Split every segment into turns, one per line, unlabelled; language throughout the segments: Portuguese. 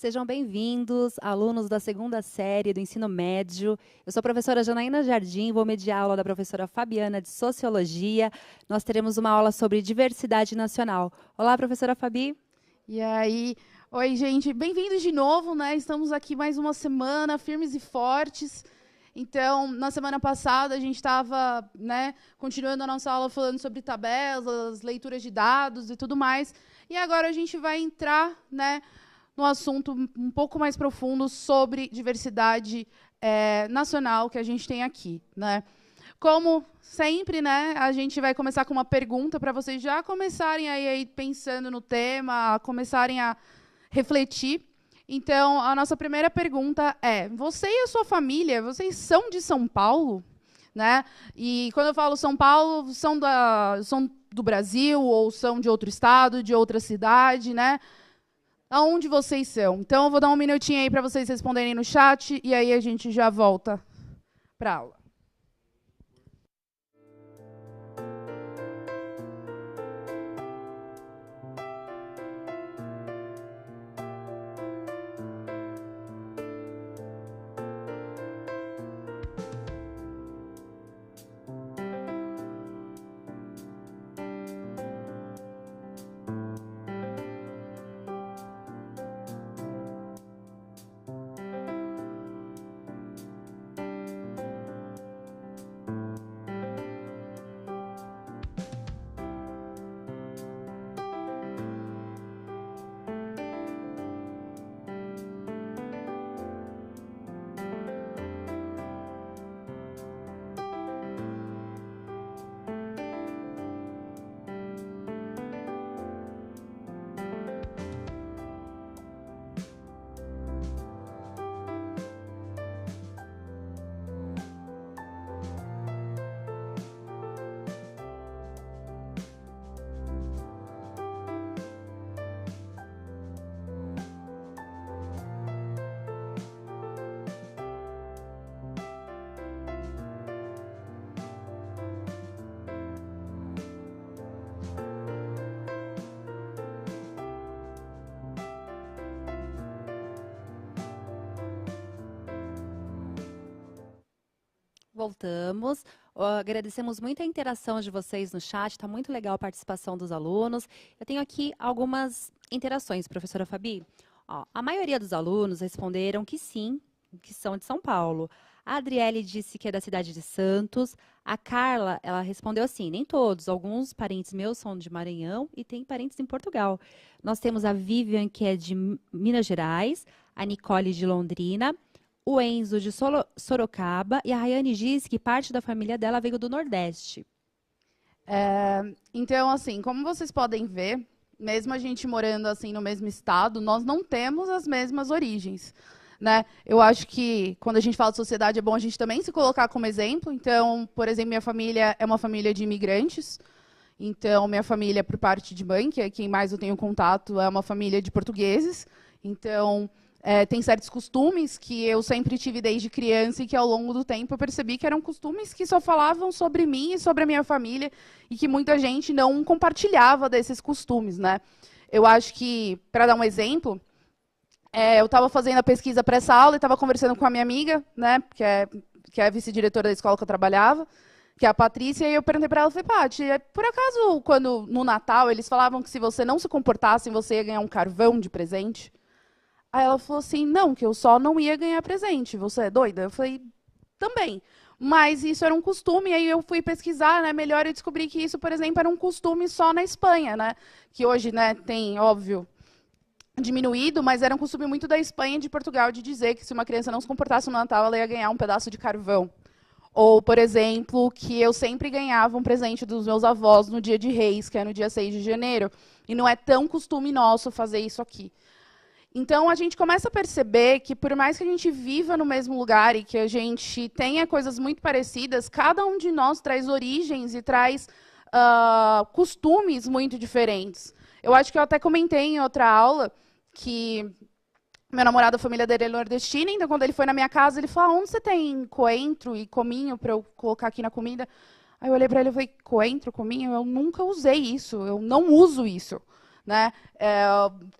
Sejam bem-vindos, alunos da segunda série do ensino médio. Eu sou a professora Janaína Jardim, vou mediar a aula da professora Fabiana de Sociologia. Nós teremos uma aula sobre diversidade nacional. Olá, professora Fabi.
E aí, oi, gente, bem-vindos de novo, né? Estamos aqui mais uma semana, firmes e fortes. Então, na semana passada, a gente estava, né, continuando a nossa aula falando sobre tabelas, leituras de dados e tudo mais. E agora a gente vai entrar, né, no assunto um pouco mais profundo sobre diversidade nacional que a gente tem aqui, né? Como sempre, né, a gente vai começar com uma pergunta para vocês já começarem aí pensando no tema, começarem a refletir. Então, a nossa primeira pergunta é: você e a sua família, vocês são de São Paulo? Né? E quando eu falo São Paulo, são do Brasil ou são de outro estado, de outra cidade, né? Aonde vocês são? Então, eu vou dar um minutinho aí para vocês responderem no chat e aí a gente já volta para a aula.
Voltamos. Agradecemos muito a interação de vocês no chat, está muito legal a participação dos alunos. Eu tenho aqui algumas interações, professora Fabi. Ó, a maioria dos alunos responderam que sim, que são de São Paulo. A Adriele disse que é da cidade de Santos. A Carla, ela respondeu assim: nem todos, alguns parentes meus são de Maranhão e tem parentes em Portugal. Nós temos a Vivian, que é de Minas Gerais, a Nicole de Londrina, o Enzo de Sorocaba, e a Rayane diz que parte da família dela veio do Nordeste.
Então, assim, como vocês podem ver, mesmo a gente morando assim no mesmo estado, nós não temos as mesmas origens, né? Eu acho que quando a gente fala de sociedade é bom a gente também se colocar como exemplo. Então, por exemplo, minha família é uma família de imigrantes. Então, minha família, por parte de mãe, que é quem mais eu tenho contato, é uma família de portugueses. Então, tem certos costumes que eu sempre tive desde criança e que, ao longo do tempo, eu percebi que eram costumes que só falavam sobre mim e sobre a minha família e que muita gente não compartilhava desses costumes, né? Eu acho que, para dar um exemplo, eu estava fazendo a pesquisa para essa aula e estava conversando com a minha amiga, né, que é a vice-diretora da escola que eu trabalhava, que é a Patrícia, e eu perguntei para ela, falei: Paty, por acaso, quando no Natal eles falavam que se você não se comportasse, você ia ganhar um carvão de presente? Aí ela falou assim: não, que eu só não ia ganhar presente. Você é doida? Eu falei: também. Mas isso era um costume, e aí eu fui pesquisar, né, melhor, e descobri que isso, por exemplo, era um costume só na Espanha, né? Que hoje, né, tem, óbvio, diminuído, mas era um costume muito da Espanha e de Portugal de dizer que se uma criança não se comportasse no Natal, ela ia ganhar um pedaço de carvão. Ou, por exemplo, que eu sempre ganhava um presente dos meus avós no dia de Reis, que é no dia 6 de janeiro. E não é tão costume nosso fazer isso aqui. Então, a gente começa a perceber que, por mais que a gente viva no mesmo lugar e que a gente tenha coisas muito parecidas, cada um de nós traz origens e traz costumes muito diferentes. Eu acho que eu até comentei em outra aula que meu namorado, a família dele é nordestina, então, quando ele foi na minha casa, ele falou: onde você tem coentro e cominho para eu colocar aqui na comida? Aí eu olhei para ele e falei: coentro, cominho? Eu nunca usei isso, eu não uso isso. né?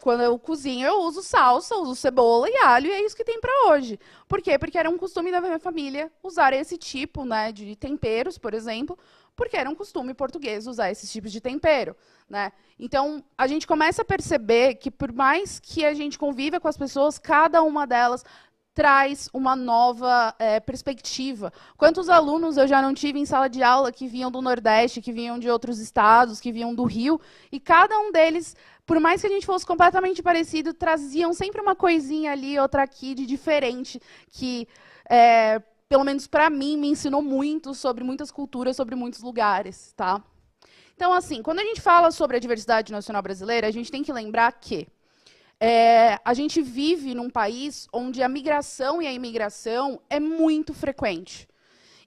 Quando eu cozinho, eu uso salsa, uso cebola e alho, e é isso que tem para hoje. Por quê? Porque era um costume da minha família usar esse tipo, né, de temperos, por exemplo, porque era um costume português usar esses tipos de tempero, né? Então, a gente começa a perceber que, por mais que a gente conviva com as pessoas, cada uma delas traz uma nova perspectiva. Quantos alunos eu já não tive em sala de aula que vinham do Nordeste, que vinham de outros estados, que vinham do Rio, e cada um deles, por mais que a gente fosse completamente parecido, traziam sempre uma coisinha ali, outra aqui, de diferente, que, pelo menos para mim, me ensinou muito sobre muitas culturas, sobre muitos lugares, tá? Então, assim, quando a gente fala sobre a diversidade nacional brasileira, a gente tem que lembrar que a gente vive num país onde a migração e a imigração é muito frequente.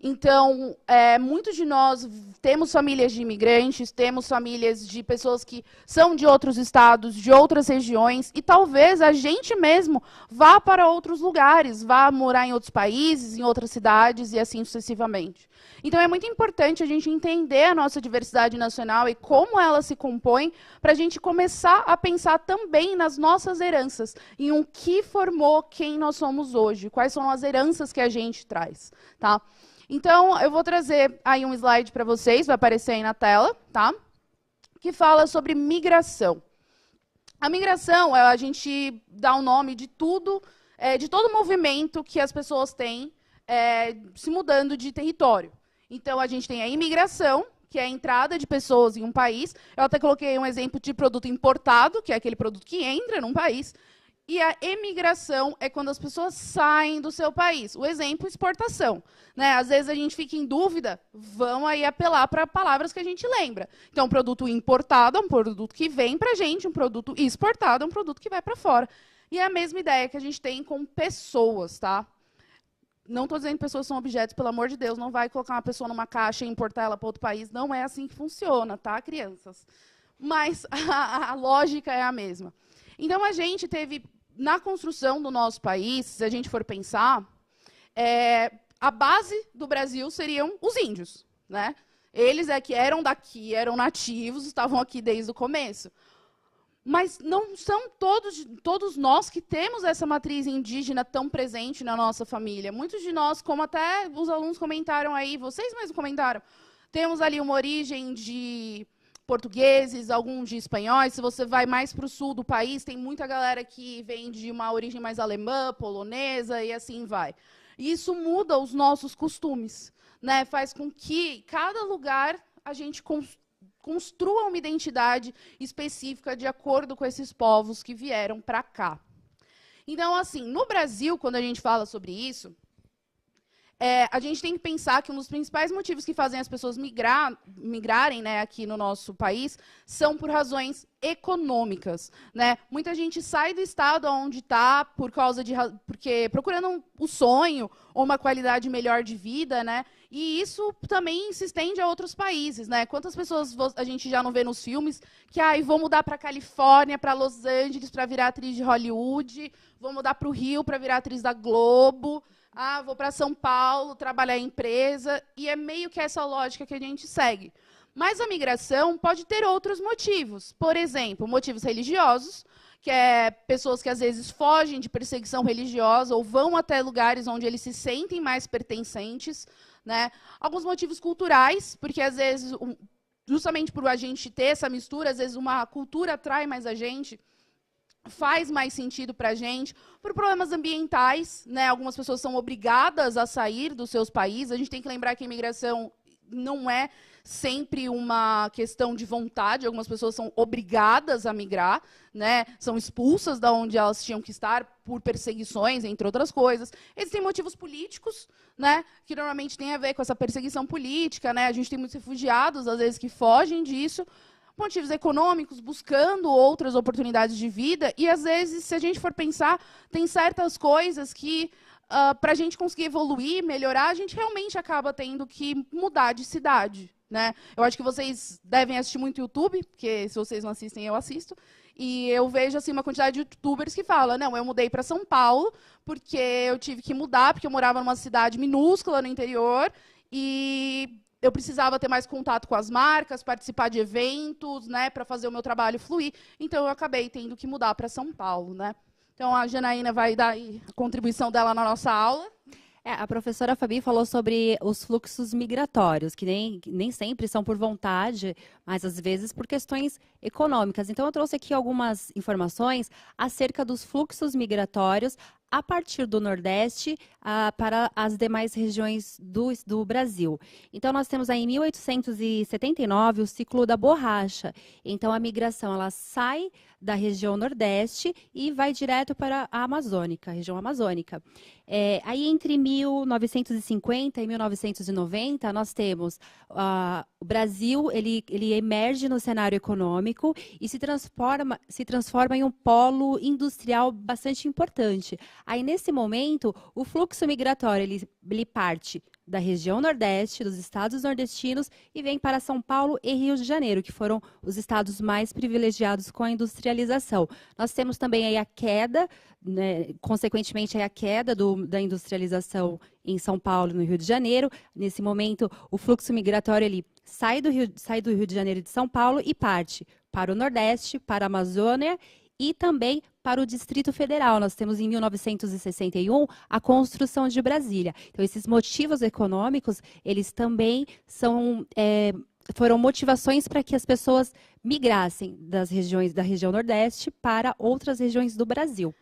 Então, muitos de nós temos famílias de imigrantes, temos famílias de pessoas que são de outros estados, de outras regiões, e talvez a gente mesmo vá para outros lugares, vá morar em outros países, em outras cidades e assim sucessivamente. Então, é muito importante a gente entender a nossa diversidade nacional e como ela se compõe, para a gente começar a pensar também nas nossas heranças, em o que formou quem nós somos hoje, quais são as heranças que a gente traz, tá? Então, eu vou trazer aí um slide para vocês, vai aparecer aí na tela, tá? Que fala sobre migração. A migração, a gente dá o nome de tudo, de todo movimento que as pessoas têm se mudando de território. Então, a gente tem a imigração, que é a entrada de pessoas em um país. Eu até coloquei um exemplo de produto importado, que é aquele produto que entra num país. E a emigração é quando as pessoas saem do seu país. O exemplo, exportação, né? Às vezes a gente fica em dúvida, vão aí apelar para palavras que a gente lembra. Então, um produto importado é um produto que vem para a gente, um produto exportado é um produto que vai para fora. E é a mesma ideia que a gente tem com pessoas, tá? Não estou dizendo que pessoas são objetos, pelo amor de Deus, não vai colocar uma pessoa numa caixa e importar ela para outro país. Não é assim que funciona, tá, crianças? Mas a lógica é a mesma. Então, a gente teve, na construção do nosso país, se a gente for pensar, a base do Brasil seriam os índios, né? Eles que eram daqui, eram nativos, estavam aqui desde o começo. Mas não são todos nós que temos essa matriz indígena tão presente na nossa família. Muitos de nós, como até os alunos comentaram aí, vocês mesmos comentaram, temos ali uma origem de portugueses, alguns de espanhóis. Se você vai mais para o sul do país, tem muita galera que vem de uma origem mais alemã, polonesa, e assim vai. E isso muda os nossos costumes, né? Faz com que cada lugar a gente construa uma identidade específica de acordo com esses povos que vieram para cá. Então, assim, no Brasil, quando a gente fala sobre isso, a gente tem que pensar que um dos principais motivos que fazem as pessoas migrarem, né, aqui no nosso país são por razões econômicas, né? Muita gente sai do estado onde está porque procurando o sonho ou uma qualidade melhor de vida, né? E isso também se estende a outros países, né? Quantas pessoas a gente já não vê nos filmes que vou mudar para a Califórnia, para Los Angeles para virar atriz de Hollywood, vou mudar para o Rio para virar atriz da Globo. Vou para São Paulo trabalhar em empresa, e é meio que essa lógica que a gente segue. Mas a migração pode ter outros motivos. Por exemplo, motivos religiosos, que é pessoas que às vezes fogem de perseguição religiosa ou vão até lugares onde eles se sentem mais pertencentes, né? Alguns motivos culturais, porque às vezes, justamente por a gente ter essa mistura, às vezes uma cultura atrai mais a gente, faz mais sentido para a gente, por problemas ambientais, né? Algumas pessoas são obrigadas a sair dos seus países. A gente tem que lembrar que a imigração não é sempre uma questão de vontade. Algumas pessoas são obrigadas a migrar, né? São expulsas de onde elas tinham que estar por perseguições, entre outras coisas. Existem motivos políticos, né? Que normalmente tem a ver com essa perseguição política, né? A gente tem muitos refugiados, às vezes, que fogem disso. Motivos econômicos, buscando outras oportunidades de vida. E, às vezes, se a gente for pensar, tem certas coisas que, para a gente conseguir evoluir, melhorar, a gente realmente acaba tendo que mudar de cidade, né? Eu acho que vocês devem assistir muito YouTube, porque se vocês não assistem, eu assisto. E eu vejo assim, uma quantidade de youtubers que falam, não, eu mudei para São Paulo porque eu tive que mudar, porque eu morava numa cidade minúscula no interior, e eu precisava ter mais contato com as marcas, participar de eventos, né, para fazer o meu trabalho fluir. Então, eu acabei tendo que mudar para São Paulo, né? Então, a Janaína vai dar aí a contribuição dela na nossa aula.
A professora Fabi falou sobre os fluxos migratórios, que nem sempre são por vontade, mas às vezes por questões econômicas. Então, eu trouxe aqui algumas informações acerca dos fluxos migratórios a partir do Nordeste para as demais regiões do Brasil. Então, nós temos aí em 1879 o ciclo da borracha. Então, a migração ela sai da região Nordeste e vai direto para a Amazônica, a região amazônica. Aí, entre 1950 e 1990, nós temos o Brasil, ele emerge no cenário econômico e se transforma em um polo industrial bastante importante. Aí, nesse momento, o fluxo migratório ele parte da região Nordeste, dos estados nordestinos, e vem para São Paulo e Rio de Janeiro, que foram os estados mais privilegiados com a industrialização. Nós temos também aí a queda, né, consequentemente, aí a queda da industrialização em São Paulo e no Rio de Janeiro. Nesse momento, o fluxo migratório ele sai do Rio de Janeiro e de São Paulo e parte para o Nordeste, para a Amazônia e também para o Distrito Federal. Nós temos em 1961 a construção de Brasília. Então, esses motivos econômicos, eles também foram motivações para que as pessoas migrassem da região Nordeste para outras regiões do Brasil.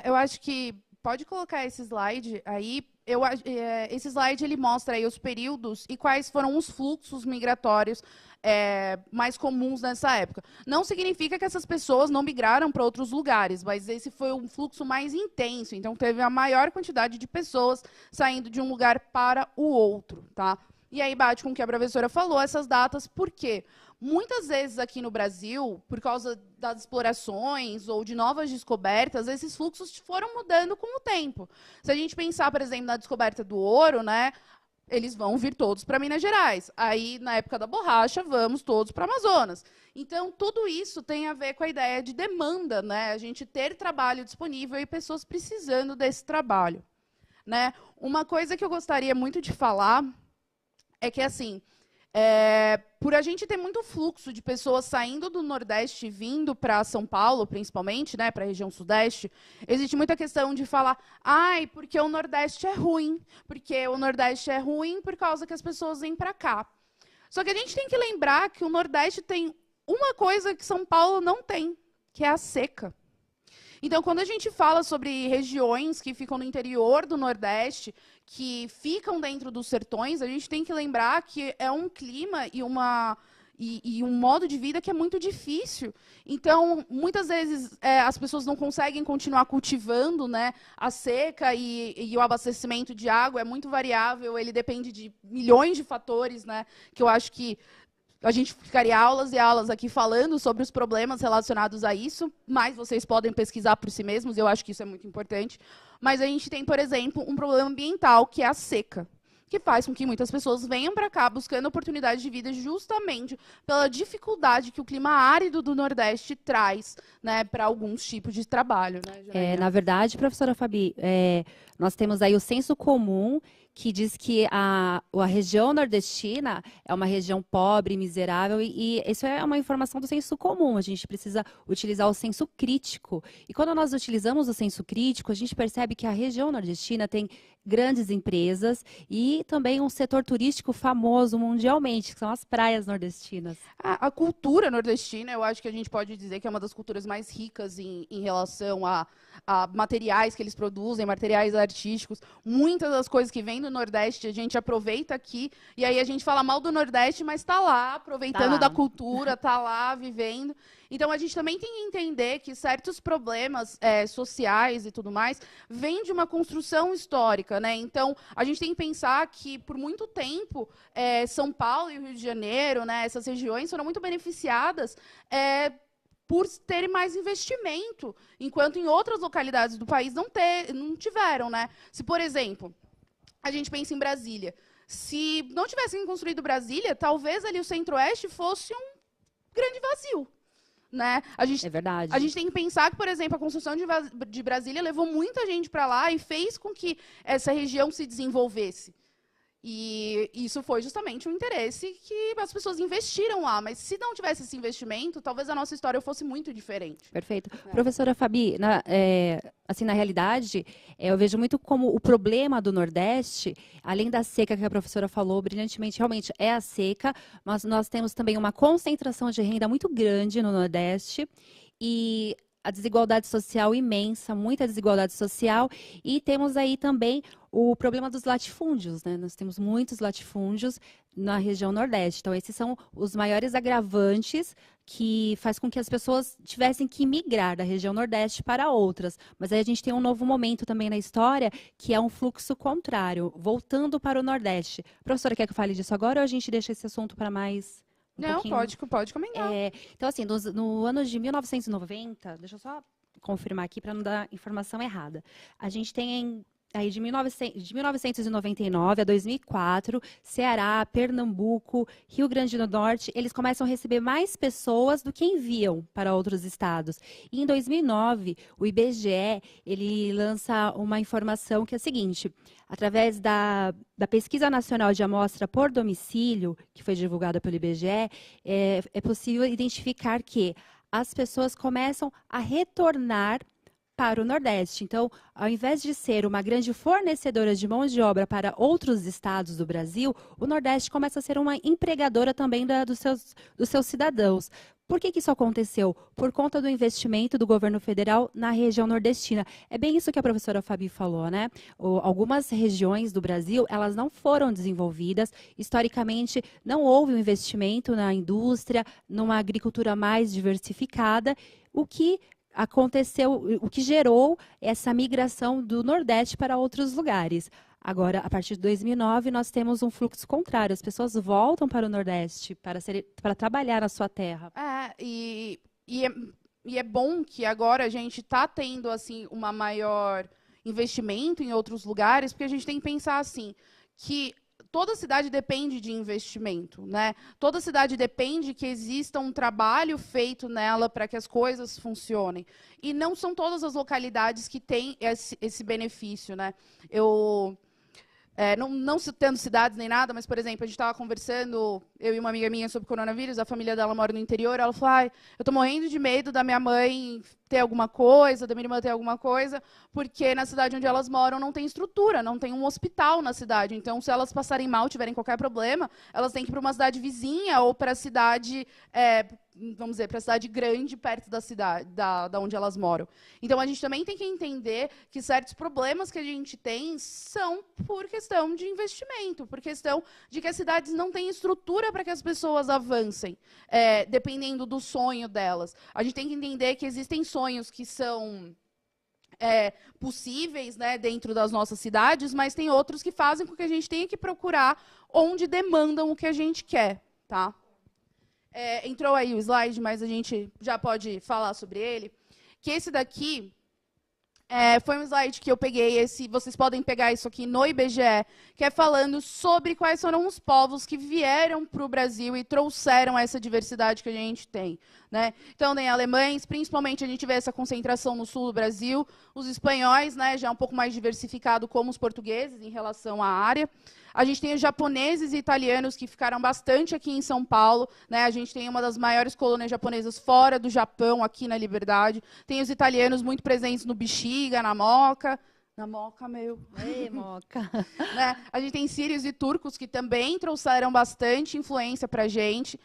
Eu acho que pode colocar esse slide aí. Esse slide ele mostra aí os períodos e quais foram os fluxos migratórios mais comuns nessa época. Não significa que essas pessoas não migraram para outros lugares, mas esse foi um fluxo mais intenso. Então, teve a maior quantidade de pessoas saindo de um lugar para o outro, tá? E aí bate com o que a professora falou, essas datas, por quê? Muitas vezes aqui no Brasil, por causa das explorações ou de novas descobertas, esses fluxos foram mudando com o tempo. Se a gente pensar, por exemplo, na descoberta do ouro, né, eles vão vir todos para Minas Gerais. Aí, na época da borracha, vamos todos para Amazonas. Então, tudo isso tem a ver com a ideia de demanda, né? A gente ter trabalho disponível e pessoas precisando desse trabalho, né? Uma coisa que eu gostaria muito de falar é que, assim, por a gente ter muito fluxo de pessoas saindo do Nordeste e vindo para São Paulo, principalmente, né, para a região Sudeste, existe muita questão de falar, porque o Nordeste é ruim, porque o Nordeste é ruim por causa que as pessoas vêm para cá. Só que a gente tem que lembrar que o Nordeste tem uma coisa que São Paulo não tem, que é a seca. Então, quando a gente fala sobre regiões que ficam no interior do Nordeste, que ficam dentro dos sertões, a gente tem que lembrar que é um clima e um modo de vida que é muito difícil. Então, muitas vezes, as pessoas não conseguem continuar cultivando, né? A seca e o abastecimento de água é muito variável, ele depende de milhões de fatores, né? Que eu acho que a gente ficaria aulas e aulas aqui falando sobre os problemas relacionados a isso, mas vocês podem pesquisar por si mesmos, eu acho que isso é muito importante. Mas a gente tem, por exemplo, um problema ambiental, que é a seca, que faz com que muitas pessoas venham para cá buscando oportunidades de vida justamente pela dificuldade que o clima árido do Nordeste traz, né, para alguns tipos de trabalho. Né,
na verdade, professora Fabi, nós temos aí o senso comum que diz que a região nordestina é uma região pobre, miserável, e isso é uma informação do senso comum. A gente precisa utilizar o senso crítico. E quando nós utilizamos o senso crítico, a gente percebe que a região nordestina tem grandes empresas e também um setor turístico famoso mundialmente, que são as praias nordestinas.
A cultura nordestina, eu acho que a gente pode dizer que é uma das culturas mais ricas em relação a materiais que eles produzem, materiais artísticos. Muitas das coisas que vêm do Nordeste a gente aproveita aqui, e aí a gente fala mal do Nordeste, mas está lá, aproveitando da cultura, está lá, vivendo. Então, a gente também tem que entender que certos problemas sociais e tudo mais vêm de uma construção histórica, né? Então, a gente tem que pensar que, por muito tempo, São Paulo e o Rio de Janeiro, né, essas regiões foram muito beneficiadas por terem mais investimento, enquanto em outras localidades do país não tiveram, né? Se, por exemplo, a gente pensa em Brasília, se não tivessem construído Brasília, talvez ali o Centro-Oeste fosse um grande vazio. Né?
É verdade.
A gente tem que pensar que, por exemplo, a construção de Brasília levou muita gente para lá e fez com que essa região se desenvolvesse. E isso foi justamente um interesse que as pessoas investiram lá. Mas se não tivesse esse investimento, talvez a nossa história fosse muito diferente.
Perfeito. Professora Fabi, assim, na realidade, eu vejo muito como o problema do Nordeste, além da seca que a professora falou brilhantemente, realmente é a seca, mas nós temos também uma concentração de renda muito grande no Nordeste e a desigualdade social imensa, muita desigualdade social, e temos aí também o problema dos latifúndios, né? Nós temos muitos latifúndios na região Nordeste. Então, esses são os maiores agravantes que faz com que as pessoas tivessem que migrar da região Nordeste para outras. Mas aí a gente tem um novo momento também na história, que é um fluxo contrário, voltando para o Nordeste. Professora, quer que eu fale disso agora ou a gente deixa esse assunto para mais
Não, pode comentar.
Então, assim, no ano de 1990, deixa eu só confirmar aqui para não dar informação errada. A gente tem aí de 1999 a 2004, Ceará, Pernambuco, Rio Grande do Norte, eles começam a receber mais pessoas do que enviam para outros estados. E em 2009, o IBGE, ele lança uma informação que é a seguinte: através da Pesquisa Nacional de Amostra por Domicílio, que foi divulgada pelo IBGE, é possível identificar que as pessoas começam a retornar para o Nordeste. Então, ao invés de ser uma grande fornecedora de mão de obra para outros estados do Brasil, o Nordeste começa a ser uma empregadora também dos seus cidadãos. Por que isso aconteceu? Por conta do investimento do governo federal na região nordestina. É bem isso que a professora Fabi falou, né? Algumas regiões do Brasil, elas não foram desenvolvidas. Historicamente, não houve um investimento na indústria, numa agricultura mais diversificada, o que aconteceu, o que gerou essa migração do Nordeste para outros lugares. Agora, a partir de 2009, nós temos um fluxo contrário. As pessoas voltam para o Nordeste para trabalhar na sua terra.
E é bom que agora a gente está tendo assim uma maior investimento em outros lugares, porque a gente tem que pensar assim que toda cidade depende de investimento, né? Toda cidade depende que exista um trabalho feito nela para que as coisas funcionem. E não são todas as localidades que têm esse benefício, né? Não citando cidades nem nada, mas, por exemplo, a gente estava conversando, eu e uma amiga minha, sobre coronavírus, a família dela mora no interior, ela falou, eu estou morrendo de medo da minha mãe ter alguma coisa, da minha irmã ter alguma coisa, porque na cidade onde elas moram não tem estrutura, não tem um hospital na cidade. Então, se elas passarem mal, tiverem qualquer problema, elas têm que ir para uma cidade vizinha ou para a cidade, vamos dizer, para a cidade grande perto da cidade, da onde elas moram. Então, a gente também tem que entender que certos problemas que a gente tem são por questão de investimento, por questão de que as cidades não têm estrutura para que as pessoas avancem, dependendo do sonho delas. A gente tem que entender que existem sonhos que são possíveis, né, dentro das nossas cidades, mas tem outros que fazem com que a gente tenha que procurar onde demandam o que a gente quer. Tá? Entrou aí o slide, mas a gente já pode falar sobre ele. Que esse daqui foi um slide que eu peguei, vocês podem pegar isso aqui no IBGE, que é falando sobre quais foram os povos que vieram para o Brasil e trouxeram essa diversidade que a gente tem. Né? Então, tem alemães, principalmente a gente vê essa concentração no sul do Brasil, os espanhóis, né, já um pouco mais diversificado, como os portugueses, em relação à área. A gente tem os japoneses e italianos, que ficaram bastante aqui em São Paulo. Né? A gente tem uma das maiores colônias japonesas fora do Japão, aqui na Liberdade. Tem os italianos muito presentes no Bexiga, na Moca. Na Moca, meu.
Ei, Moca.
Né? A gente tem sírios e turcos, que também trouxeram bastante influência para a gente.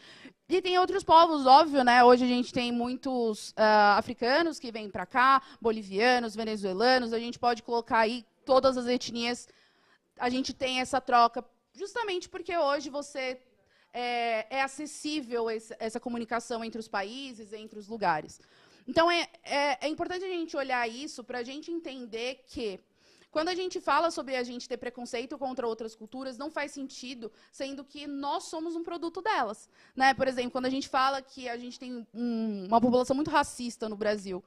E tem outros povos, óbvio, né? Hoje a gente tem muitos africanos que vêm para cá, bolivianos, venezuelanos. A gente pode colocar aí todas as etnias. A gente tem essa troca, justamente porque hoje é acessível essa comunicação entre os países, entre os lugares. Então, é importante a gente olhar isso para a gente entender que, quando a gente fala sobre a gente ter preconceito contra outras culturas, não faz sentido, sendo que nós somos um produto delas. Né? Por exemplo, quando a gente fala que a gente tem uma população muito racista no Brasil,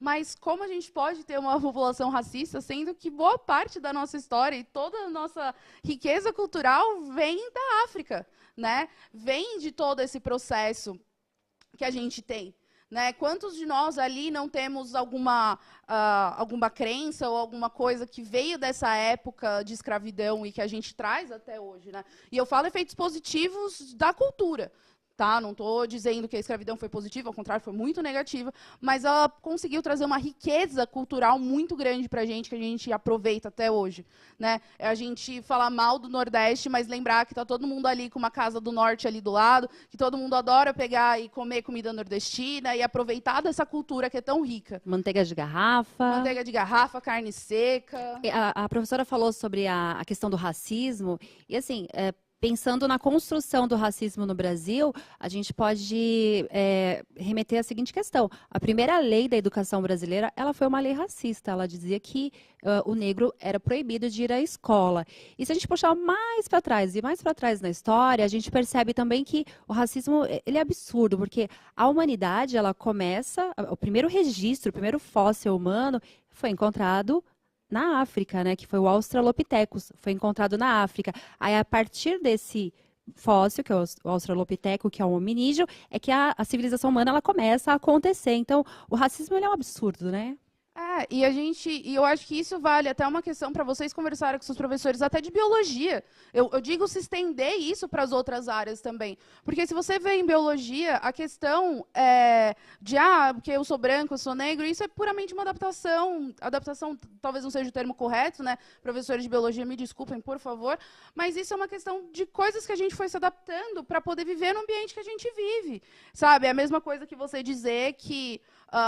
mas como a gente pode ter uma população racista, sendo que boa parte da nossa história e toda a nossa riqueza cultural vem da África, né? Vem de todo esse processo que a gente tem. Né? Quantos de nós ali não temos alguma crença ou alguma coisa que veio dessa época de escravidão e que a gente traz até hoje? Né? E eu falo efeitos positivos da cultura. Tá? Não estou dizendo que a escravidão foi positiva, ao contrário, foi muito negativa, mas ela conseguiu trazer uma riqueza cultural muito grande para a gente, que a gente aproveita até hoje. Né? É a gente falar mal do Nordeste, mas lembrar que está todo mundo ali com uma casa do Norte ali do lado, que todo mundo adora pegar e comer comida nordestina e aproveitar dessa cultura que é tão rica.
Manteiga de garrafa.
Manteiga de garrafa, carne seca.
A professora falou sobre a questão do racismo, e assim, pensando na construção do racismo no Brasil, a gente pode remeter à seguinte questão. A primeira lei da educação brasileira, ela foi uma lei racista. Ela dizia que o negro era proibido de ir à escola. E se a gente puxar mais para trás e mais para trás na história, a gente percebe também que o racismo ele é absurdo, porque a humanidade, ela começa, o primeiro registro, o primeiro fóssil humano foi encontrado na África, né, que foi o Australopithecus, foi encontrado na África. Aí, a partir desse fóssil, que é o Australopiteco, que é um hominídeo, é que a civilização humana ela começa a acontecer. Então, o racismo ele é um absurdo, né?
E eu acho que isso vale até uma questão para vocês conversarem com seus professores, até de biologia. Eu digo se estender isso para as outras áreas também. Porque se você vê em biologia, a questão porque eu sou branco, eu sou negro, isso é puramente uma adaptação. Adaptação talvez não seja o termo correto, né? Professores de biologia, me desculpem, por favor. Mas isso é uma questão de coisas que a gente foi se adaptando para poder viver no ambiente que a gente vive. Sabe? É a mesma coisa que você dizer que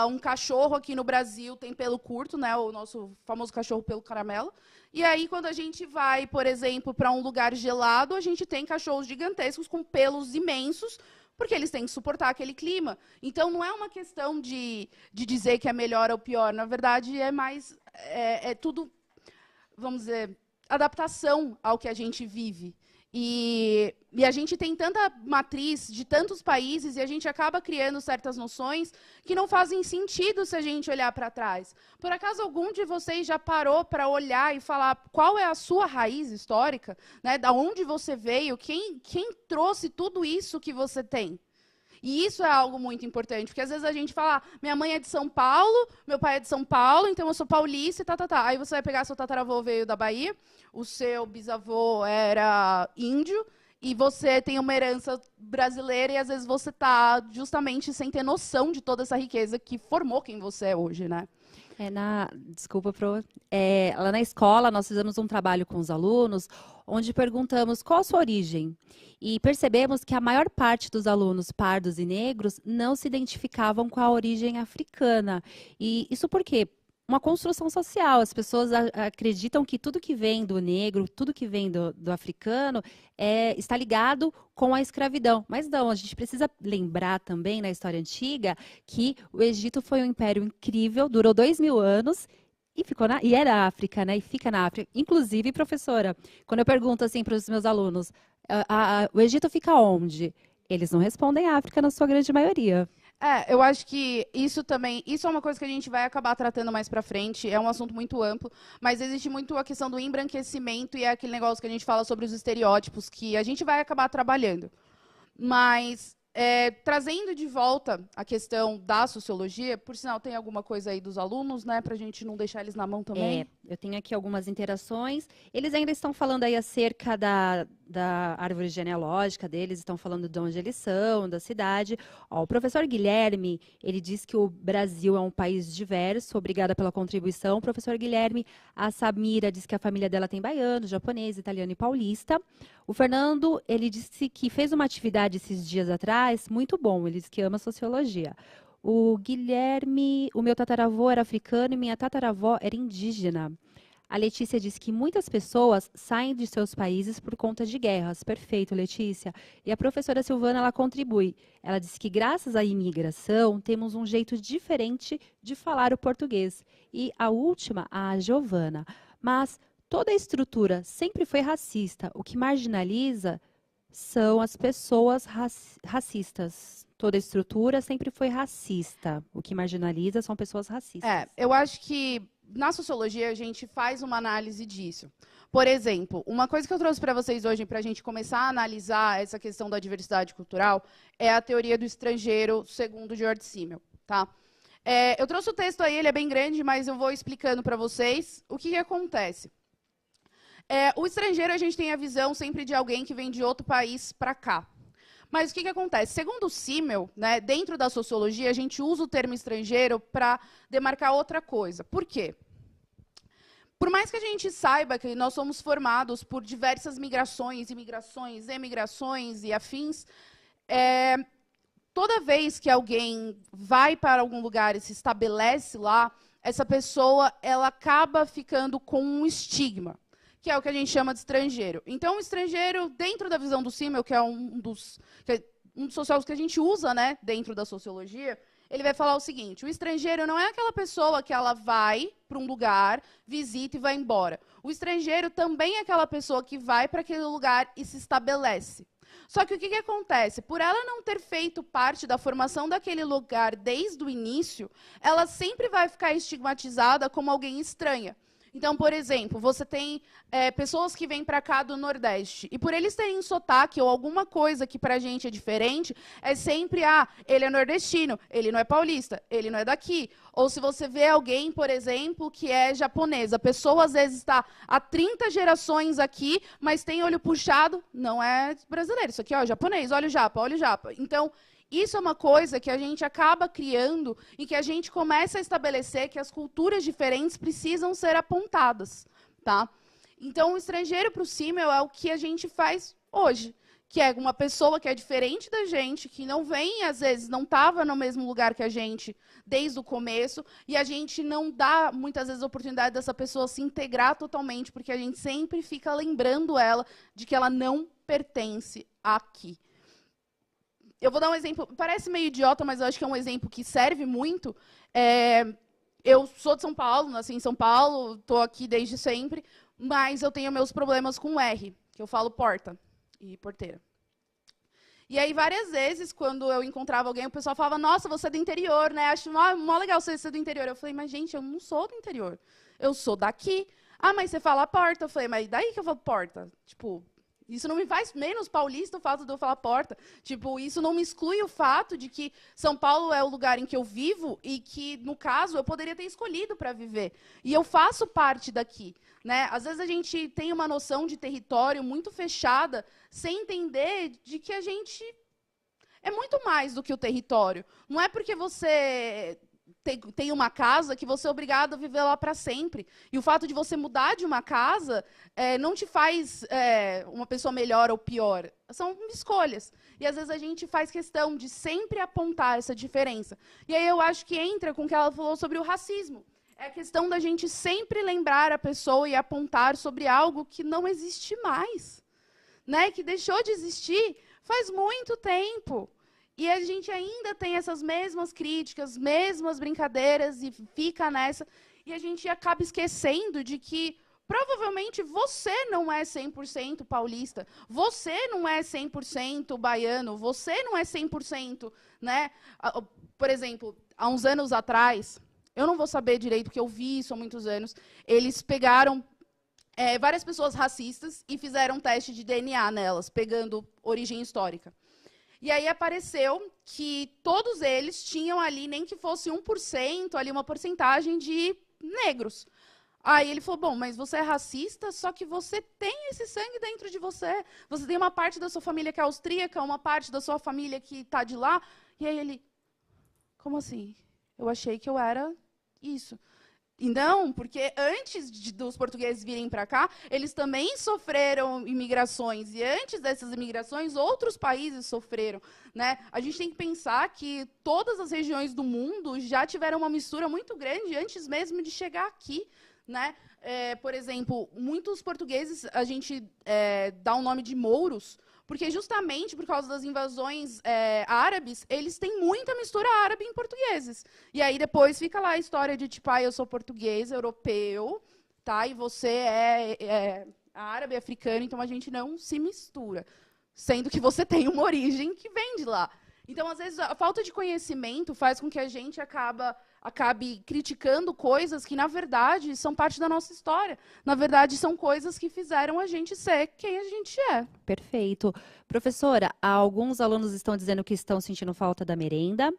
um cachorro aqui no Brasil tem pelo curto, né, o nosso famoso cachorro pelo caramelo. E aí, quando a gente vai, por exemplo, para um lugar gelado, a gente tem cachorros gigantescos com pelos imensos, porque eles têm que suportar aquele clima. Então, não é uma questão de dizer que é melhor ou pior. Na verdade, é tudo, vamos dizer, adaptação ao que a gente vive. E a gente tem tanta matriz de tantos países e a gente acaba criando certas noções que não fazem sentido se a gente olhar para trás. Por acaso algum de vocês já parou para olhar e falar qual é a sua raiz histórica? Né? Da onde você veio? Quem trouxe tudo isso que você tem? E isso é algo muito importante, porque às vezes a gente fala, minha mãe é de São Paulo, meu pai é de São Paulo, então eu sou paulista e tá. Aí você vai pegar, seu tataravô veio da Bahia, o seu bisavô era índio, e você tem uma herança brasileira, e às vezes você está justamente sem ter noção de toda essa riqueza que formou quem você é hoje, né?
Desculpa, lá na escola nós fizemos um trabalho com os alunos, onde perguntamos qual a sua origem. E percebemos que a maior parte dos alunos pardos e negros não se identificavam com a origem africana. E isso por quê? Uma construção social. As pessoas acreditam que tudo que vem do negro, tudo que vem do africano, está ligado com a escravidão. Mas não, a gente precisa lembrar também, na história antiga, que o Egito foi um império incrível, durou 2000 anos, e era África, né? E fica na África. Inclusive, professora, quando eu pergunto assim para os meus alunos, o Egito fica onde? Eles não respondem África na sua grande maioria.
Eu acho que isso é uma coisa que a gente vai acabar tratando mais pra frente, é um assunto muito amplo, mas existe muito a questão do embranquecimento e é aquele negócio que a gente fala sobre os estereótipos, que a gente vai acabar trabalhando. Mas, trazendo de volta a questão da sociologia, por sinal, tem alguma coisa aí dos alunos, né, pra gente não deixar eles na mão também?
Eu tenho aqui algumas interações. Eles ainda estão falando aí acerca da árvore genealógica deles, estão falando de onde eles são, da cidade. O professor Guilherme, ele diz que o Brasil é um país diverso. Obrigada pela contribuição, professor Guilherme. A Samira diz que a família dela tem baiano, japonês, italiano e paulista. O Fernando, ele disse que fez uma atividade esses dias atrás, muito bom, ele diz que ama sociologia. O Guilherme, o meu tataravô era africano e minha tataravó era indígena. A Letícia diz que muitas pessoas saem de seus países por conta de guerras. Perfeito, Letícia. E a professora Silvana, ela contribui. Ela diz que graças à imigração, temos um jeito diferente de falar o português. E a última, a Giovana. Mas toda a estrutura sempre foi racista. O que marginaliza são as pessoas racistas. Toda a estrutura sempre foi racista. O que marginaliza são pessoas racistas.
Eu acho que na sociologia a gente faz uma análise disso. Por exemplo, uma coisa que eu trouxe para vocês hoje, para a gente começar a analisar essa questão da diversidade cultural, é a teoria do estrangeiro, segundo George Simmel. tá? Eu trouxe o texto aí, ele é bem grande, mas eu vou explicando para vocês o que acontece. O estrangeiro, a gente tem a visão sempre de alguém que vem de outro país para cá. Mas o que acontece? Segundo o Simmel, né, dentro da sociologia, a gente usa o termo estrangeiro para demarcar outra coisa. Por quê? Por mais que a gente saiba que nós somos formados por diversas migrações, imigrações, emigrações e afins, toda vez que alguém vai para algum lugar e se estabelece lá, essa pessoa ela acaba ficando com um estigma, que é o que a gente chama de estrangeiro. Então, o estrangeiro, dentro da visão do Simmel, que é um dos sociólogos que a gente usa, né, dentro da sociologia, ele vai falar o seguinte: o estrangeiro não é aquela pessoa que ela vai para um lugar, visita e vai embora. O estrangeiro também é aquela pessoa que vai para aquele lugar e se estabelece. Só que o que acontece? Por ela não ter feito parte da formação daquele lugar desde o início, ela sempre vai ficar estigmatizada como alguém estranha. Então, por exemplo, você tem pessoas que vêm para cá do Nordeste, e por eles terem um sotaque ou alguma coisa que para a gente é diferente, é sempre, ele é nordestino, ele não é paulista, ele não é daqui. Ou se você vê alguém, por exemplo, que é japonesa, a pessoa às vezes está há 30 gerações aqui, mas tem olho puxado, não é brasileiro, isso aqui é japonês, olha o japa, olha o japa. Então, isso é uma coisa que a gente acaba criando e que a gente começa a estabelecer que as culturas diferentes precisam ser apontadas, tá? Então, o estrangeiro para o Simmel é o que a gente faz hoje, que é uma pessoa que é diferente da gente, que não vem, às vezes, não estava no mesmo lugar que a gente desde o começo, e a gente não dá, muitas vezes, a oportunidade dessa pessoa se integrar totalmente, porque a gente sempre fica lembrando ela de que ela não pertence aqui. Eu vou dar um exemplo, parece meio idiota, mas eu acho que é um exemplo que serve muito. Eu sou de São Paulo, nasci em São Paulo, estou aqui desde sempre, mas eu tenho meus problemas com R, que eu falo porta e porteira. E aí, várias vezes, quando eu encontrava alguém, o pessoal falava: nossa, você é do interior, né? Acho mó legal você ser do interior. Eu falei: mas, gente, eu não sou do interior. Eu sou daqui. Mas você fala porta. Eu falei: mas daí que eu falo porta? Tipo, isso não me faz menos paulista o fato de eu falar porta. Tipo, isso não me exclui o fato de que São Paulo é o lugar em que eu vivo e que, no caso, eu poderia ter escolhido para viver. E eu faço parte daqui, né? Às vezes a gente tem uma noção de território muito fechada, sem entender de que a gente é muito mais do que o território. Não é porque você tem uma casa que você é obrigado a viver lá para sempre. E o fato de você mudar de uma casa não te faz uma pessoa melhor ou pior. São escolhas. E, às vezes, a gente faz questão de sempre apontar essa diferença. E aí eu acho que entra com o que ela falou sobre o racismo. É a questão da gente sempre lembrar a pessoa e apontar sobre algo que não existe mais, né? Que deixou de existir faz muito tempo. E a gente ainda tem essas mesmas críticas, mesmas brincadeiras, e fica nessa. E a gente acaba esquecendo de que, provavelmente, você não é 100% paulista, você não é 100% baiano, você não é 100%, né? Por exemplo, há uns anos atrás, eu não vou saber direito, porque eu vi isso há muitos anos, eles pegaram várias pessoas racistas e fizeram um teste de DNA nelas, pegando origem histórica. E aí apareceu que todos eles tinham ali, nem que fosse 1%, ali uma porcentagem de negros. Aí ele falou: bom, mas você é racista, só que você tem esse sangue dentro de você. Você tem uma parte da sua família que é austríaca, uma parte da sua família que está de lá. E aí ele: como assim? Eu achei que eu era isso. E não, porque antes dos portugueses virem para cá, eles também sofreram imigrações. E antes dessas imigrações, outros países sofreram, né? A gente tem que pensar que todas as regiões do mundo já tiveram uma mistura muito grande antes mesmo de chegar aqui, né? Por exemplo, muitos portugueses, a gente dá o nome de mouros, porque justamente por causa das invasões árabes, eles têm muita mistura árabe em portugueses. E aí depois fica lá a história de tipo: eu sou português, europeu, tá? E você é árabe, africano, então a gente não se mistura. Sendo que você tem uma origem que vem de lá. Então, às vezes, a falta de conhecimento faz com que a gente acabe criticando coisas que, na verdade, são parte da nossa história. Na verdade, são coisas que fizeram a gente ser quem a gente é.
Perfeito. Professora, alguns alunos estão dizendo que estão sentindo falta da merenda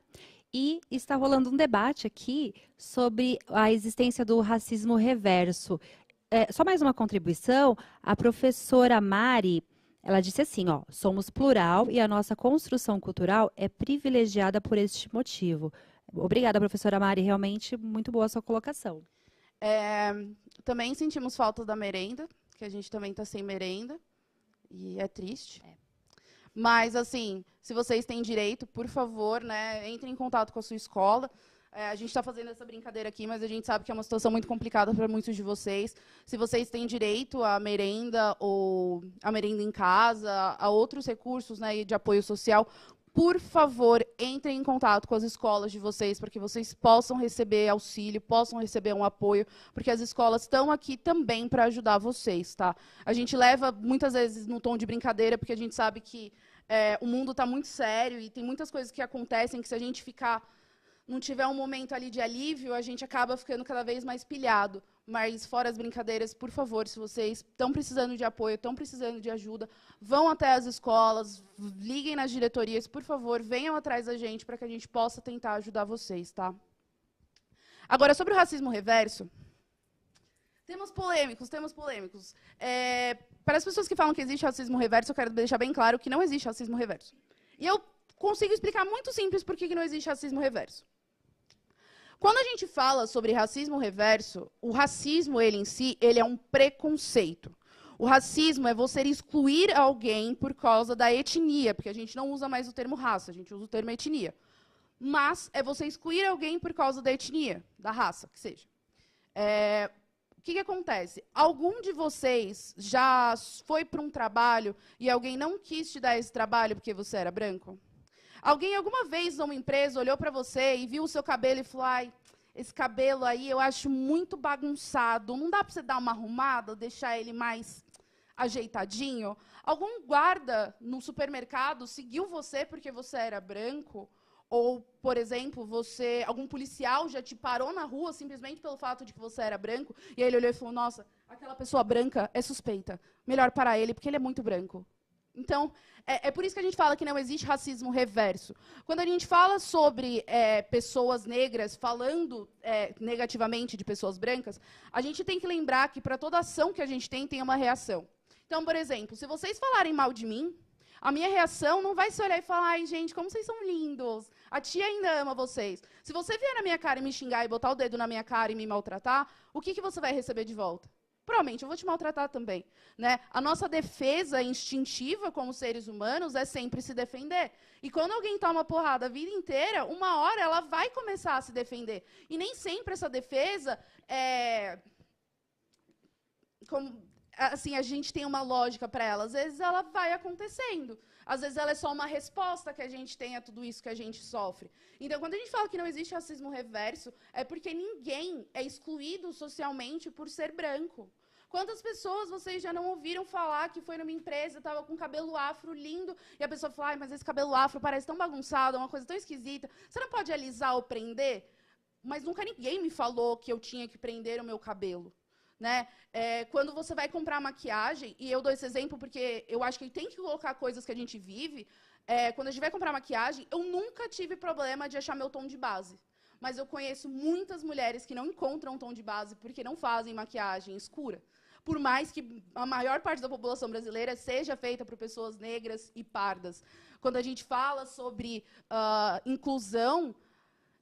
E está rolando um debate aqui sobre a existência do racismo reverso. Só mais uma contribuição, a professora Mari, ela disse assim, ó, somos plural e a nossa construção cultural é privilegiada por este motivo. Obrigada, professora Mari, realmente muito boa a sua colocação.
Também sentimos falta da merenda, que a gente também está sem merenda, e é triste. Mas, assim, se vocês têm direito, por favor, né, entrem em contato com a sua escola. A gente está fazendo essa brincadeira aqui, mas a gente sabe que é uma situação muito complicada para muitos de vocês. Se vocês têm direito à merenda ou à merenda em casa, a outros recursos, né, de apoio social, por favor, entrem em contato com as escolas de vocês, para que vocês possam receber auxílio, possam receber um apoio, porque as escolas estão aqui também para ajudar vocês, tá? A gente leva, muitas vezes, no tom de brincadeira, porque a gente sabe que o mundo está muito sério e tem muitas coisas que acontecem que, se a gente não tiver um momento ali de alívio, a gente acaba ficando cada vez mais pilhado. Mas, fora as brincadeiras, por favor, se vocês estão precisando de apoio, estão precisando de ajuda, vão até as escolas, liguem nas diretorias, por favor, venham atrás da gente para que a gente possa tentar ajudar vocês, tá? Agora, sobre o racismo reverso, temas polêmicos, temas polêmicos. Para as pessoas que falam que existe racismo reverso, eu quero deixar bem claro que não existe racismo reverso. E eu consigo explicar muito simples por que não existe racismo reverso. Quando a gente fala sobre racismo reverso, o racismo, ele em si, ele é um preconceito. O racismo é você excluir alguém por causa da etnia, porque a gente não usa mais o termo raça, a gente usa o termo etnia. Mas é você excluir alguém por causa da etnia, da raça, que seja. O que acontece? Algum de vocês já foi para um trabalho e alguém não quis te dar esse trabalho porque você era branco? Alguém alguma vez numa empresa olhou para você e viu o seu cabelo e falou: ai, esse cabelo aí eu acho muito bagunçado, não dá para você dar uma arrumada, deixar ele mais ajeitadinho? Algum guarda no supermercado seguiu você porque você era branco? Ou, por exemplo, algum policial já te parou na rua simplesmente pelo fato de que você era branco, e aí ele olhou e falou: nossa, aquela pessoa branca é suspeita, melhor parar ele porque ele é muito branco. Então, é por isso que a gente fala que não existe racismo reverso. Quando a gente fala sobre pessoas negras falando negativamente de pessoas brancas, a gente tem que lembrar que, para toda ação que a gente tem uma reação. Então, por exemplo, se vocês falarem mal de mim, a minha reação não vai se olhar e falar: ai, gente, como vocês são lindos, a tia ainda ama vocês. Se você vier na minha cara e me xingar e botar o dedo na minha cara e me maltratar, o que você vai receber de volta? Provavelmente eu vou te maltratar também, né? A nossa defesa instintiva como seres humanos é sempre se defender. E quando alguém toma porrada a vida inteira, uma hora ela vai começar a se defender. E nem sempre essa defesa assim, a gente tem uma lógica para ela. Às vezes ela vai acontecendo. Às vezes ela é só uma resposta que a gente tem a tudo isso que a gente sofre. Então, quando a gente fala que não existe racismo reverso, é porque ninguém é excluído socialmente por ser branco. Quantas pessoas vocês já não ouviram falar que foi numa empresa, estava com cabelo afro lindo, e a pessoa fala: ai, mas esse cabelo afro parece tão bagunçado, é uma coisa tão esquisita. Você não pode alisar ou prender? Mas nunca ninguém me falou que eu tinha que prender o meu cabelo. Né? Quando você vai comprar maquiagem, e eu dou esse exemplo porque eu acho que tem que colocar coisas que a gente vive, quando a gente vai comprar maquiagem, eu nunca tive problema de achar meu tom de base. Mas eu conheço muitas mulheres que não encontram tom de base porque não fazem maquiagem escura. Por mais que a maior parte da população brasileira seja feita por pessoas negras e pardas. Quando a gente fala sobre inclusão,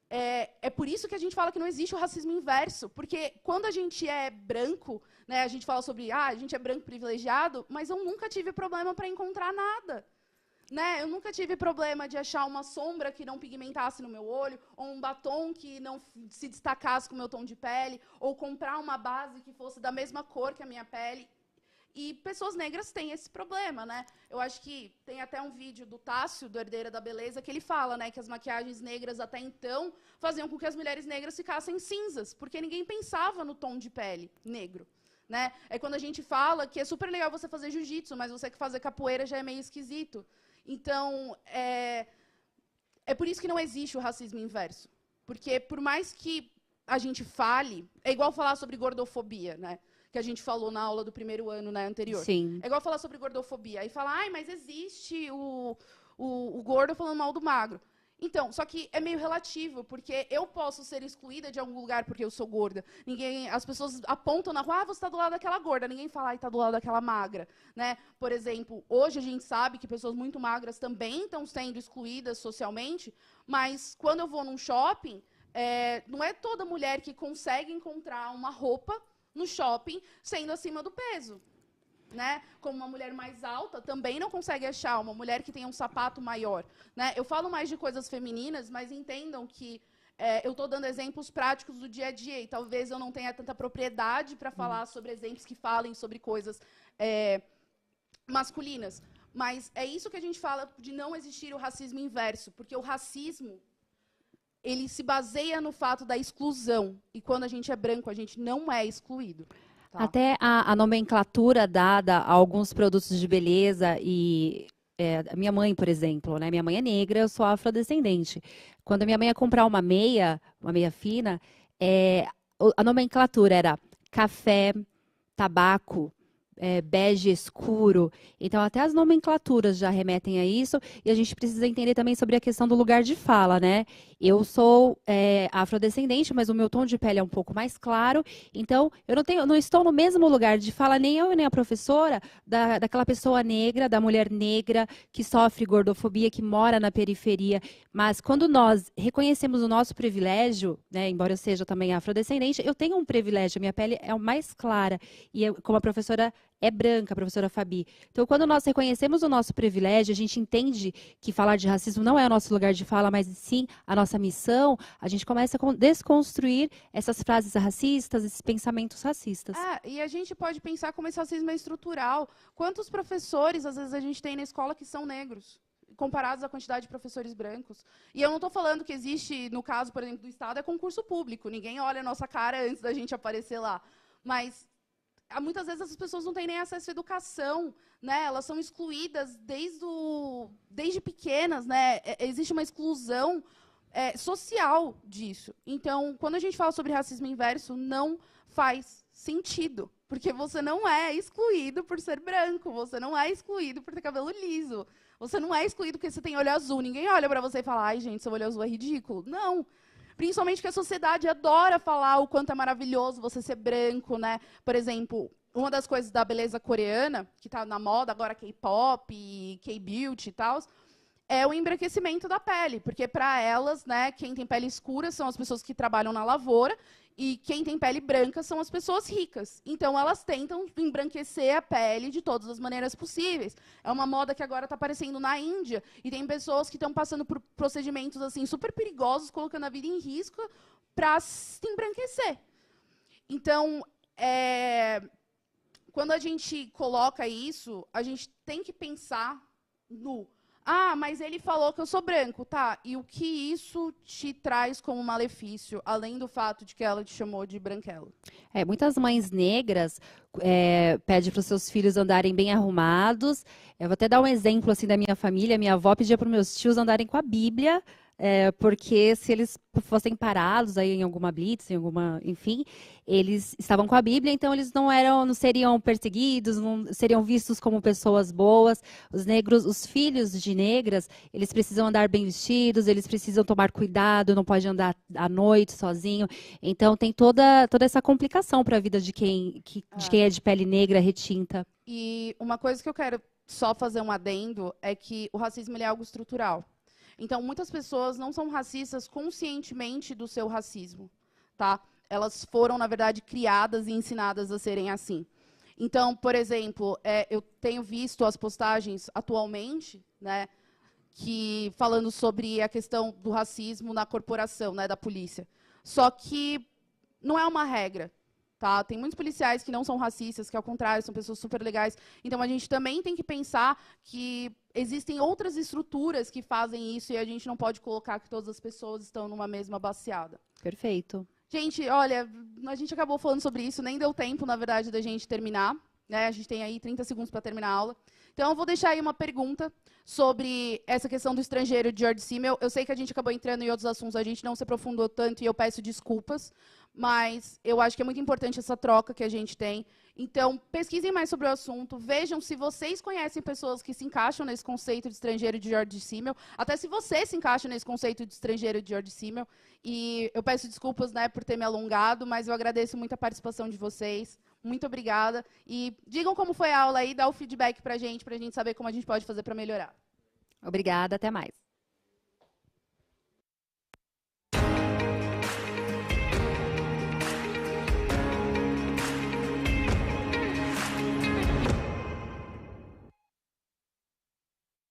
é por isso que a gente fala que não existe o racismo inverso. Porque quando a gente é branco, né, a gente fala sobre a gente é branco privilegiado, mas eu nunca tive problema para encontrar nada. Né? Eu nunca tive problema de achar uma sombra que não pigmentasse no meu olho, ou um batom que não se destacasse com o meu tom de pele, ou comprar uma base que fosse da mesma cor que a minha pele. E pessoas negras têm esse problema, né? Eu acho que tem até um vídeo do Tássio, do Herdeira da Beleza, que ele fala, né, que as maquiagens negras até então faziam com que as mulheres negras ficassem cinzas, porque ninguém pensava no tom de pele negro. Né? É quando a gente fala que é super legal você fazer jiu-jitsu, mas você que fazer capoeira já é meio esquisito. Então, é por isso que não existe o racismo inverso. Porque, por mais que a gente fale, é igual falar sobre gordofobia, né? Que a gente falou na aula do primeiro ano, né, anterior.
Sim.
É igual falar sobre gordofobia. Aí fala: ai, mas existe o gordo falando mal do magro. Então, só que é meio relativo, porque eu posso ser excluída de algum lugar porque eu sou gorda. As pessoas apontam na rua, você está do lado daquela gorda. Ninguém fala, está do lado daquela magra. Né? Por exemplo, hoje a gente sabe que pessoas muito magras também estão sendo excluídas socialmente, mas quando eu vou num shopping, não é toda mulher que consegue encontrar uma roupa no shopping sendo acima do peso. Né? Como uma mulher mais alta também não consegue achar uma mulher que tenha um sapato maior. Né? Eu falo mais de coisas femininas, mas entendam que eu estou dando exemplos práticos do dia a dia e talvez eu não tenha tanta propriedade para falar sobre exemplos que falem sobre coisas masculinas. Mas é isso que a gente fala de não existir o racismo inverso, porque o racismo ele se baseia no fato da exclusão. E quando a gente é branco, a gente não é excluído. Tá.
Até a nomenclatura dada a alguns produtos de beleza e a minha mãe, por exemplo, né? Minha mãe é negra, eu sou afrodescendente. Quando a minha mãe ia comprar uma meia fina, a nomenclatura era café, tabaco, bege escuro. Então, até as nomenclaturas já remetem a isso. E a gente precisa entender também sobre a questão do lugar de fala, né? Eu sou afrodescendente, mas o meu tom de pele é um pouco mais claro. Então, eu não estou no mesmo lugar de fala, nem eu nem a professora, daquela pessoa negra, da mulher negra, que sofre gordofobia, que mora na periferia. Mas, quando nós reconhecemos o nosso privilégio, né, embora eu seja também afrodescendente, eu tenho um privilégio, a minha pele é mais clara. E eu, como a professora é branca, a professora Fabi. Então, quando nós reconhecemos o nosso privilégio, a gente entende que falar de racismo não é o nosso lugar de fala, mas sim a nossa missão, a gente começa a desconstruir essas frases racistas, esses pensamentos racistas.
E a gente pode pensar como esse racismo é estrutural. Quantos professores, às vezes, a gente tem na escola que são negros? Comparados à quantidade de professores brancos. E eu não estou falando que existe, no caso, por exemplo, do Estado, é concurso público. Ninguém olha a nossa cara antes da gente aparecer lá. Mas muitas vezes as pessoas não têm nem acesso à educação, né? Elas são excluídas desde pequenas, né? Existe uma exclusão social disso. Então, quando a gente fala sobre racismo inverso, não faz sentido, porque você não é excluído por ser branco, você não é excluído por ter cabelo liso, você não é excluído porque você tem olho azul. Ninguém olha para você e fala, ai, gente, seu olho azul é ridículo. Não. Principalmente porque a sociedade adora falar o quanto é maravilhoso você ser branco, né? Por exemplo, uma das coisas da beleza coreana, que está na moda agora, K-pop, K-beauty e tal, é o embranquecimento da pele. Porque, para elas, né, quem tem pele escura são as pessoas que trabalham na lavoura e quem tem pele branca são as pessoas ricas. Então, elas tentam embranquecer a pele de todas as maneiras possíveis. É uma moda que agora está aparecendo na Índia. E tem pessoas que estão passando por procedimentos assim, super perigosos, colocando a vida em risco para se embranquecer. Então, quando a gente coloca isso, a gente tem que pensar no... mas ele falou que eu sou branco, tá? E o que isso te traz como malefício, além do fato de que ela te chamou de branquelo?
Muitas mães negras pedem para os seus filhos andarem bem arrumados. Eu vou até dar um exemplo assim da minha família. Minha avó pedia para os meus tios andarem com a Bíblia, porque se eles fossem parados aí em alguma blitz, enfim, eles estavam com a Bíblia, então eles não seriam perseguidos, não seriam vistos como pessoas boas. Os negros, os filhos de negras, eles precisam andar bem vestidos, eles precisam tomar cuidado, não pode andar à noite sozinho. Então tem toda essa complicação para a vida de quem é de pele negra retinta.
E uma coisa que eu quero só fazer um adendo é que o racismo ele é algo estrutural. Então, muitas pessoas não são racistas conscientemente do seu racismo, tá? Elas foram, na verdade, criadas e ensinadas a serem assim. Então, por exemplo, eu tenho visto as postagens atualmente, né, falando sobre a questão do racismo na corporação, né, da polícia. Só que não é uma regra. Tá? Tem muitos policiais que não são racistas, que, ao contrário, são pessoas super legais. Então, a gente também tem que pensar que existem outras estruturas que fazem isso e a gente não pode colocar que todas as pessoas estão numa mesma baciada.
Perfeito.
Gente, olha, a gente acabou falando sobre isso, nem deu tempo, na verdade, da gente terminar. Né? A gente tem aí 30 segundos para terminar a aula. Então, eu vou deixar aí uma pergunta sobre essa questão do estrangeiro de George Simmel. Eu sei que a gente acabou entrando em outros assuntos, a gente não se aprofundou tanto e eu peço desculpas. mas eu acho que é muito importante essa troca que a gente tem. Então, pesquisem mais sobre o assunto, vejam se vocês conhecem pessoas que se encaixam nesse conceito de estrangeiro de George Simmel, até se você se encaixa nesse conceito de estrangeiro de George Simmel. E eu peço desculpas, né, por ter me alongado, mas eu agradeço muito a participação de vocês. Muito obrigada. E digam como foi a aula aí, dá o feedback para a gente saber como a gente pode fazer para melhorar.
Obrigada, até mais.